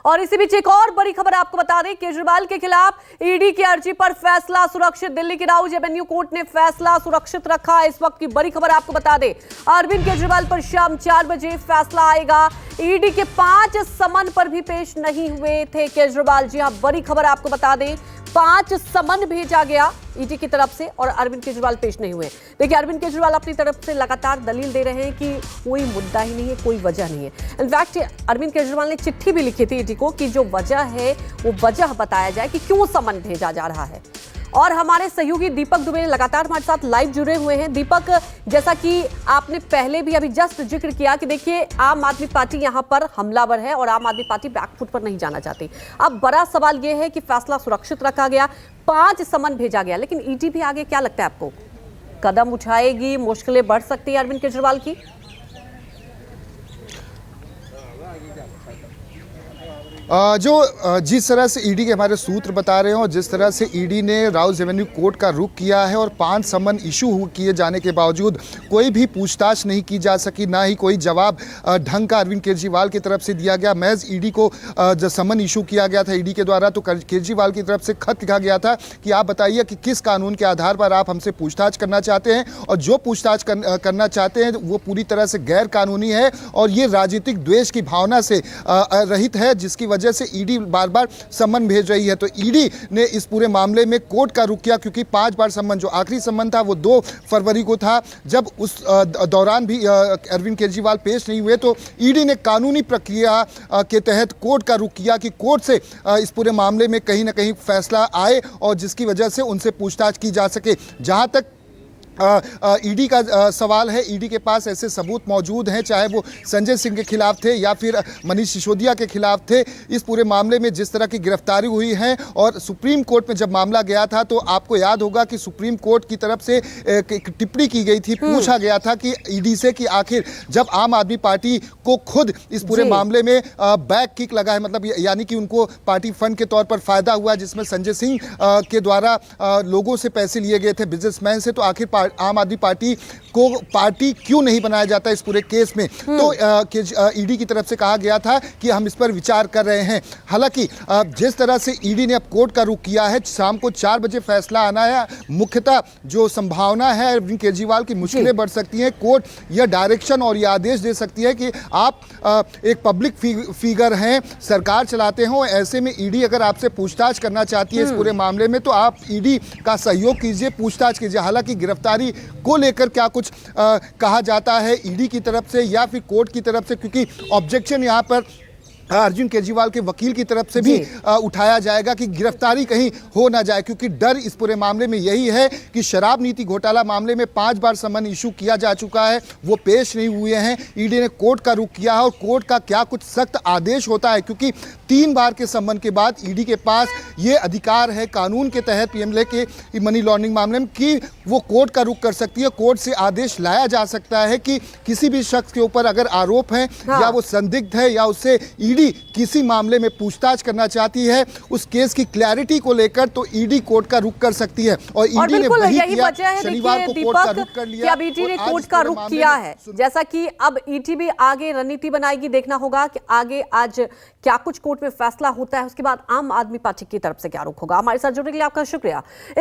और इसी बीच एक और बड़ी खबर आपको बता दें, केजरीवाल के खिलाफ ईडी की अर्जी पर फैसला सुरक्षित। दिल्ली की राउज एवेन्यू कोर्ट ने फैसला सुरक्षित रखा। इस वक्त की बड़ी खबर आपको बता दें, अरविंद केजरीवाल पर शाम 4 बजे फैसला आएगा। ईडी के 5 समन पर भी पेश नहीं हुए थे केजरीवाल। जी हां, बड़ी खबर आपको बता दें, 5 समन भेजा गया ईडी की तरफ से और अरविंद केजरीवाल पेश नहीं हुए। देखिए, अरविंद केजरीवाल अपनी तरफ से लगातार दलील दे रहे हैं कि कोई मुद्दा ही नहीं है, कोई वजह नहीं है। इनफैक्ट अरविंद केजरीवाल ने चिट्ठी भी लिखी थी ईडी को कि जो वजह है वो वजह बताया जाए कि क्यों समन भेजा जा रहा है। और हमारे सहयोगी दीपक दुबे लगातार हमारे साथ लाइव जुड़े हुए हैं। दीपक, जैसा कि आपने पहले भी अभी जस्ट जिक्र किया कि देखिए, आम आदमी पार्टी यहां पर हमलावर है और आम आदमी पार्टी बैकफुट पर नहीं जाना चाहती। अब बड़ा सवाल यह है कि फैसला सुरक्षित रखा गया, 5 समन भेजा गया, लेकिन ईडी भी आगे क्या लगता है आपको, कदम उठाएगी, मुश्किलें बढ़ सकती है अरविंद केजरीवाल की? जिस तरह से ईडी के हमारे सूत्र बता रहे हैं और जिस तरह से ईडी ने राउज एवेन्यू कोर्ट का रुख किया है और 5 समन इशू किए जाने के बावजूद कोई भी पूछताछ नहीं की जा सकी, ना ही कोई जवाब ढंग का अरविंद केजरीवाल की तरफ से दिया गया। महज ईडी को जब समन इशू किया गया था ईडी के द्वारा, तो केजरीवाल की तरफ से खत लिखा गया था कि आप बताइए कि किस कानून के आधार पर आप हमसे पूछताछ करना चाहते हैं, और जो पूछताछ करना चाहते हैं वो पूरी तरह से गैर कानूनी है और ये राजनीतिक द्वेष की भावना से रहित है, जिसकी वजह से ईडी बार बार सम्मन भेज रही है। तो ईडी ने इस पूरे मामले में कोर्ट का रुख किया, क्योंकि 5 बार सम्मन, जो आखिरी सम्मन था वो 2 फरवरी को था, जब उस दौरान भी अरविंद केजरीवाल पेश नहीं हुए, तो ईडी ने कानूनी प्रक्रिया के तहत कोर्ट का रुख किया कि कोर्ट से इस पूरे मामले में कहीं ना कहीं फैसला आए और जिसकी वजह से उनसे पूछताछ की जा सके। जहां तक ईडी का सवाल है, ईडी के पास ऐसे सबूत मौजूद हैं, चाहे वो संजय सिंह के खिलाफ थे या फिर मनीष सिसोदिया के खिलाफ थे। इस पूरे मामले में जिस तरह की गिरफ्तारी हुई है, और सुप्रीम कोर्ट में जब मामला गया था तो आपको याद होगा कि सुप्रीम कोर्ट की तरफ से एक टिप्पणी की गई थी, पूछा गया था कि ईडी से कि आखिर जब आम आदमी पार्टी को खुद इस पूरे मामले में बैक किक लगा है, मतलब यानी कि उनको पार्टी फंड के तौर पर फायदा हुआ, जिसमें संजय सिंह के द्वारा लोगों से पैसे लिए गए थे, बिजनेसमैन से, तो आखिर आम आदमी पार्टी को पार्टी क्यों नहीं बनाया जाता इस पूरे केस में। तो ईडी की तरफ से कहा गया था कि हम इस पर विचार कर रहे हैं। हालांकि जिस तरह से ईडी ने अब कोर्ट का रुख किया है, शाम को 4 बजे फैसला आना है। मुख्यतः जो संभावना है अरविंद केजरीवाल की मुश्किलें बढ़ सकती हैं। कोर्ट यह डायरेक्शन और यह आदेश दे सकती है कि आप एक पब्लिक फिगर हैं, सरकार चलाते हो, ऐसे में ईडी अगर आपसे पूछताछ करना चाहती है इस पूरे मामले में, तो आप ईडी का सहयोग कीजिए, पूछताछ कीजिए। हालांकि गिरफ्तारी को लेकर क्या कुछ कहा जाता है ईडी की तरफ से या फिर कोर्ट की तरफ से, क्योंकि ऑब्जेक्शन यहां पर अरविंद केजरीवाल के वकील की तरफ से भी उठाया जाएगा कि गिरफ्तारी कहीं हो ना जाए, क्योंकि डर इस पूरे मामले में यही है कि शराब नीति घोटाला मामले में 5 बार समन इशू किया जा चुका है, वो पेश नहीं हुए हैं। ईडी ने कोर्ट का रुख किया है और कोर्ट का क्या कुछ सख्त आदेश होता है, क्योंकि 3 बार के समन के बाद ईडी के पास ये अधिकार है कानून के तहत पीएमएलए के मनी लॉन्ड्रिंग मामले में कि वो कोर्ट का रुख कर सकती है। कोर्ट से आदेश लाया जा सकता है कि किसी भी शख्स के ऊपर अगर आरोप है या वो संदिग्ध है या उससे ईडी किसी मामले में पूछताछ करना चाहती है, उस केस की क्लैरिटी को लेकर, तो ईडी कोर्ट का रुख कर सकती है। और ईडी ने वही किया, शनिवार को कोर्ट का रुख कर लिया। अब ईडी ने कोर्ट का रुख किया है, जैसा कि अब ईडी भी आगे रणनीति बनाएगी। देखना होगा कि आगे आज क्या कुछ कोर्ट में फैसला होता है, उसके बाद आम आदमी पार्टी की तरफ से क्या रुख होगा। हमारे साथ जुड़ने के लिए आपका शुक्रिया।